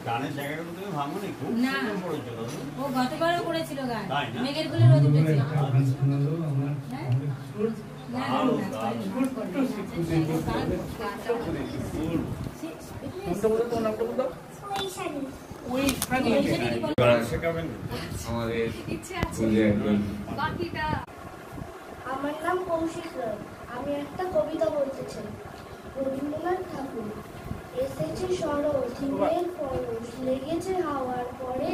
গানের জায়গাগুলো তুমি ভাঙোনি, খুব সুন্দর পড়েছিল। ও গতবারও করেছিল গান, মেঘের গুলে রোদ উঠেছে। আমার নাম কৌশিক রায়। আমি একটা কবিতা বলতে চাই। রবীন্দ্রনাথ ঠাকুর। এসেছে শরৎ, হিমের পরশ, লেগেছে হাওয়ার পরে,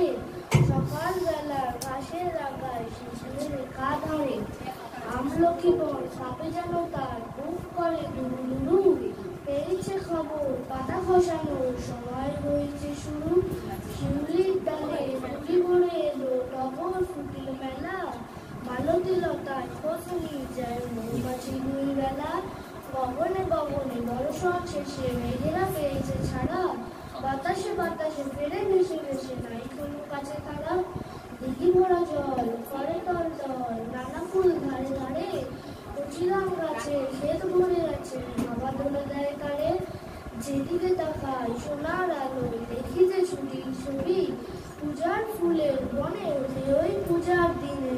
সকাল বেলার ঘাসের আগায় শিশিরের কা ধরে, আমলকি বন সাপে যেন তার বুক করে দুরু, পেয়েছে খবর পাতা খসানোর সময় হয়েছে শুরু, শিউলির ডালে ফুলি ভরে এলো টগর ফুটিল মেলা, মালতী লতায় খোঁজনি যায় মৌমাছি দুই বেলা, গগনে গগনে বর্ষণ শেষে মেঘেরা পেয়েছে ছাড়া, বাতাসে বাতাসে ফেরে ভেসে ভেসে নাই কোনো কাছে তারা, দিঘি ভরা জল করে তল তল নানা ফুল ধারে ধারে, কচিরাম গাছে ক্ষেত ভরে আছে হাওয়া দোলা দেয় কারে, যেদিকে তাকাই সোনার আলো দেখি যে ছুটির ছবি, পূজার ফুলের বনে ওঠে ওই পূজার দিনে।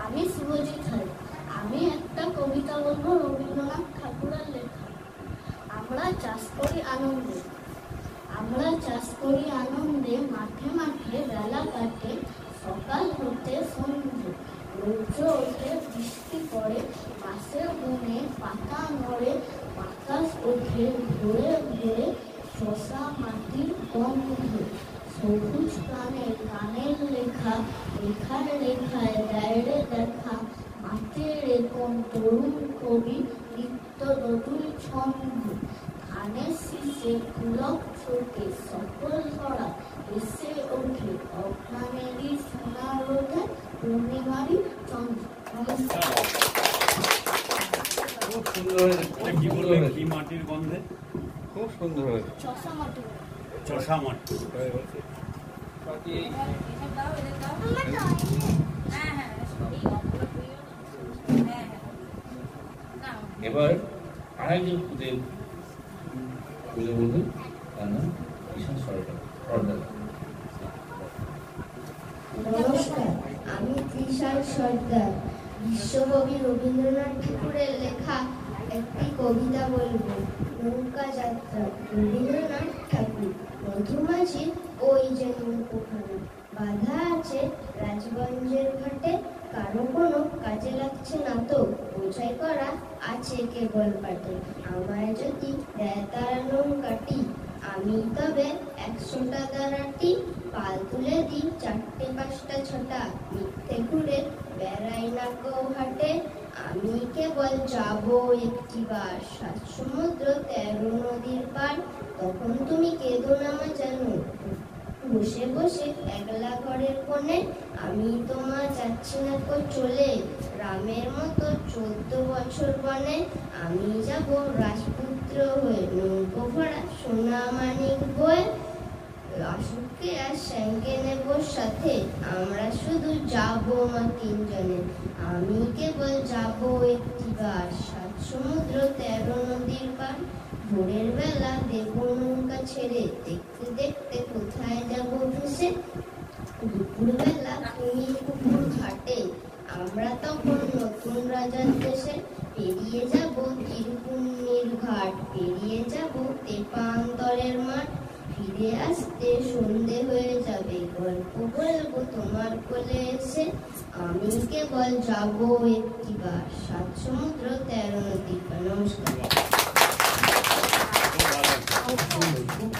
আমি শুভজিৎ রায়। আমি একটা কবিতা বলবো রবীন্দ্রনাথ ঠাকুরের লেখা। আমরা চাষ করি আনন্দে, আমরা চাষ করি আনন্দে, মাঠে মাঠে বেলা কাটে, সকাল হতে সন্ধ্যে, রৌদ্র ওঠে বৃষ্টি পড়ে, পাশের বনে পাতা নড়ে, বাতাস ওঠে ভোরে ভোরে, শশা কাঁচা মাটির গন্ধ, সবুজ প্রাণের গানের লেখা, লেখার লেখায় দেয় দেখা, মাঠের এরকম তরুণ কবি নিত্য নতুন ছন্দ, ধানের শীষে পুলক ছোটে সকল ধরা, এসে ওঠে অঘ্রাণেরই সোনা রোধে পূর্ণিমারি চন্দ্র। খুব সুন্দর হয়েছে, কি বললেন? কি মাটির গন্ধে? খুব সুন্দর হয়েছে। চষা মাটি। চষা মাটি। বাকি এসব দাও, এদের দাও। হ্যাঁ, হ্যাঁ, এই অপগুলো তুইও না। হ্যাঁ, হ্যাঁ। নাও। এবার আরেকজন পুজো বলবেন, তার নাম ঈশান সরকার। নমস্কার, আমি কৃষাণ সর্দার। বিশ্বকবি রবীন্দ্রনাথ ঠাকুরের লেখা একটি কবিতা বলবো। নৌকা যাত্রা। রবীন্দ্রনাথ ঠাকুর। মধুমাঝি ওই যে নৌকোখানা, বাধা আছে রাজগঞ্জের ঘাটে, কারো কোনো কাজে লাগছে না তো, বোঝাই করা আছে কেবল পাটে। আমায় যদি দেয় তারা নৌকাটি, আমি তবে 100টা দাঁড়াটি, পাল তুলে দিই 4টে 5টা 6টা, মিথ্যে ঘুরে বেড়াই না হাটে। আমি কেবল যাব একটিবার 7 সমুদ্র 13 নদীর পার, তখন তুমি কেঁদো না মা জানো, বসে বসে একলা ঘরের কোণে। আমি তোমার যাচ্ছি না কো চলে, রামের মতো 14 বছর বনে। আমি যাব রাজপুত্র হয়ে, নৌকো ভরা সোনা মানিক বয়ে, অশোককে আর শ্যামকে নেব সাথে, আমরা শুধু যাব মা 3 জনে। আমি কেবল যাব একটিবার 7 সমুদ্র 13 নদীর পার, ভোরের বেলা দেব নৌকা ছেড়ে, দেখতে দেখতে কোথায় যাব ভেসে। দুপুর বেলা তুমি পুকুর ঘাটে, আমরা তখন নতুন রাজার দেশে। পেরিয়ে যাব তিরপুণ্যের ঘাট, পেরিয়ে যাব তেপান্তরের মাঠ, ফিরে আসতে সন্ধে হয়ে যাবে, গল্প বলবো তোমার কোলে এসে। আমি কেবল যাব একটিবার 7 সমুদ্র 13 নদী পার। নমস্কার। খুব ভালো। খুব